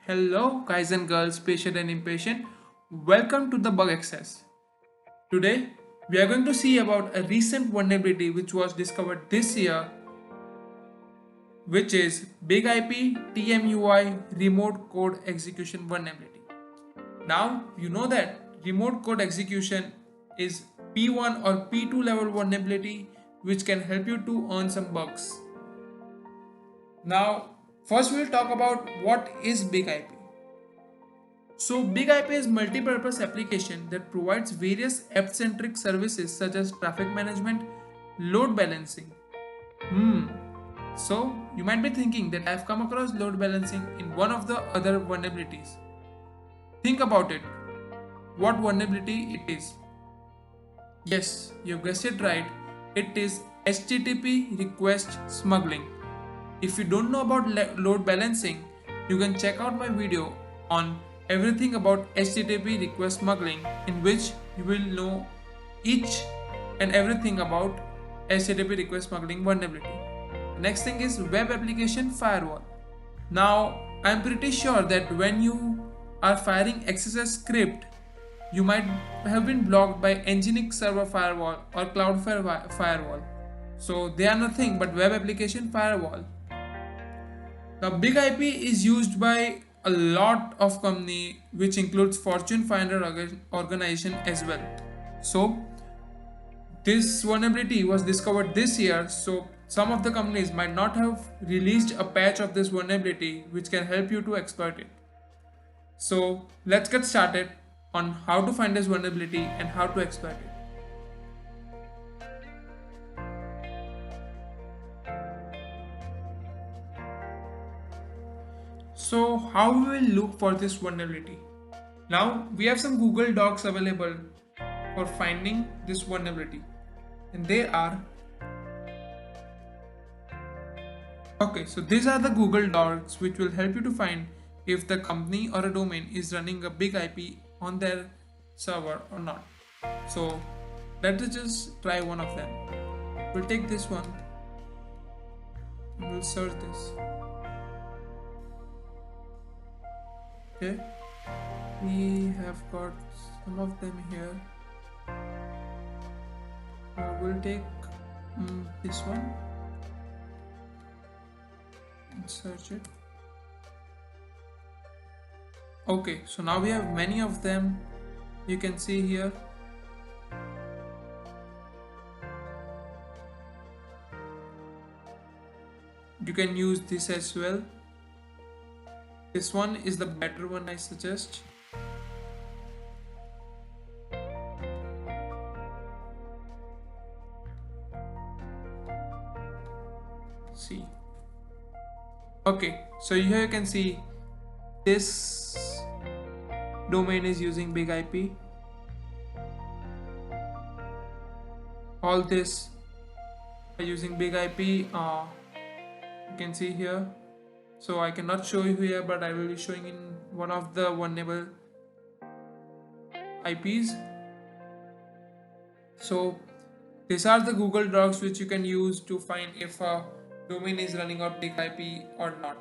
Hello, guys and girls, patient and impatient. Welcome to the Bug Access. Today, we are going to see about a recent vulnerability which was discovered this year, which is Big IP TMUI Remote Code Execution Vulnerability. Now, you know that remote code execution is P1 or P2 level vulnerability which can help you to earn some bugs. Now, first we'll talk about what is Big IP. So Big IP is multi-purpose application that provides various app-centric services such as traffic management, load balancing. So you might be thinking that I've come across load balancing in one of the other vulnerabilities. Think about it. What vulnerability it is? Yes, you've guessed it right. It is HTTP request smuggling. If you don't know about load balancing, you can check out my video on everything about HTTP request smuggling, in which you will know each and everything about HTTP request smuggling vulnerability. The next thing is web application firewall. Now, I'm pretty sure that when you are firing XSS script, you might have been blocked by Nginx server firewall or Cloudflare firewall. So they are nothing but web application firewall. Now, Big IP is used by a lot of company, which includes Fortune 500 organization as well. So this vulnerability was discovered this year, so some of the companies might not have released a patch of this vulnerability which can help you to exploit it. So let's get started on how to find this vulnerability and how to exploit it. So how we will look for this vulnerability? Now we have some Google Docs available for finding this vulnerability, and they are okay. So these are the Google Docs which will help you to find if the company or a domain is running a big IP on their server or not. So let us just try one of them. We'll take this one and we'll search this. Okay, we have got some of them here. We'll take this one and search it. Okay, so now we have many of them. You can see here. You can use this as well. This one is the better one, I suggest. See. Okay, so here you can see this domain is using Big IP. All this are using Big IP. You can see here. So I cannot show you here, but I will be showing in one of the vulnerable IPs. So these are the Google Docs which you can use to find if a domain is running on Big IP or not.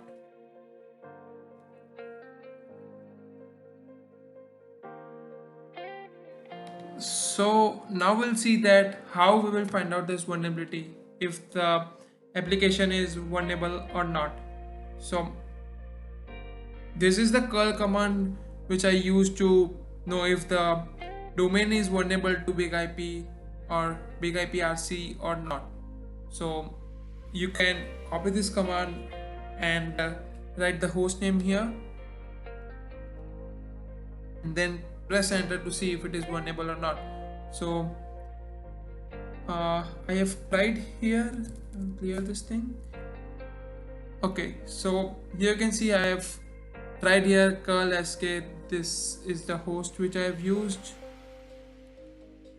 So now we'll see that how we will find out this vulnerability, if the application is vulnerable or not. So this is the curl command which I use to know if the domain is vulnerable to Big IP or Big IP RC or not. So you can copy this command and write the host name here and then press enter to see if it is vulnerable or not. So I have tried here. I'll clear this thing. Okay, so here you can see I have tried here curl sk. This is the host which I have used,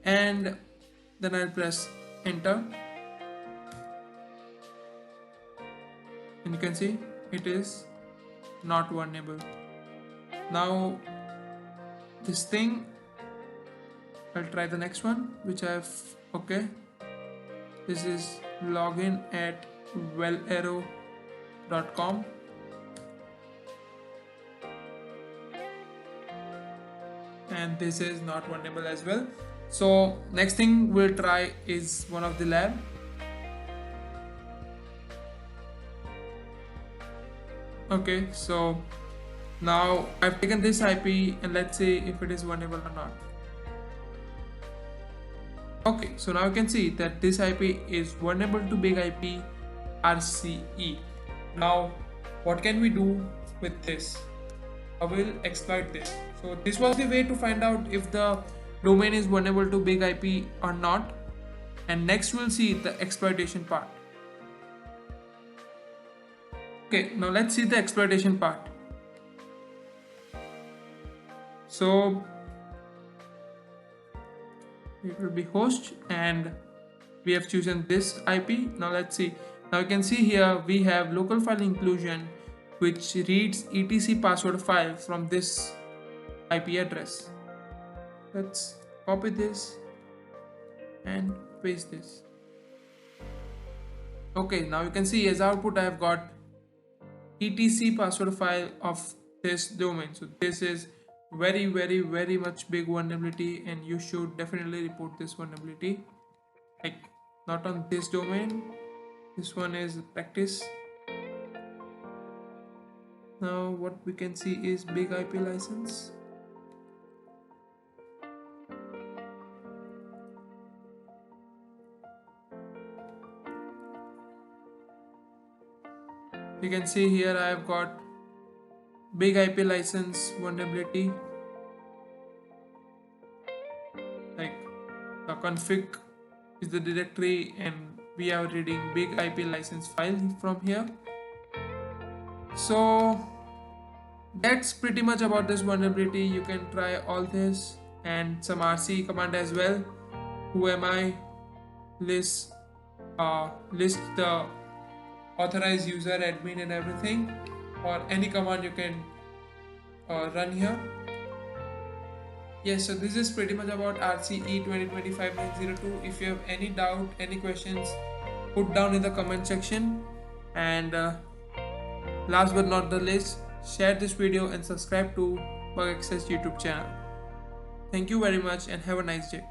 and then I'll press enter, and you can see it is not vulnerable. Now this thing, I'll try the next one which I have. Okay, this is login at wellarrow.com. and this is not vulnerable as well. So next thing we'll try is one of the lab. Okay, so now I've taken this IP and let's see if it is vulnerable or not. Okay, so now you can see that this IP is vulnerable to big IP RCE. Now what can we do with this? I will exploit this. So this was the way to find out if the domain is vulnerable to big IP or not. And next we'll see the exploitation part. Okay, now let's see the exploitation part. So it will be host and we have chosen this IP. Now let's see. Now you can see here we have local file inclusion which reads etc password file from this IP address. Let's copy this and paste this. Okay, now you can see as output I have got etc password file of this domain. So this is very much big vulnerability and you should definitely report this vulnerability. Like not on this domain, this one is practice. Now what we can see is big IP license. You can see here I have got big IP license vulnerability. Like the config is the directory and we are reading big IP license file from here. So that's pretty much about this vulnerability. You can try all this and some RC command as well. Whoami list the authorized user, admin and everything, or any command you can run here. Yes, so this is pretty much about RCE 2025-902. If you have any doubt, any questions, put down in the comment section. And last but not the least, share this video and subscribe to Bug Access YouTube channel. Thank you very much and have a nice day.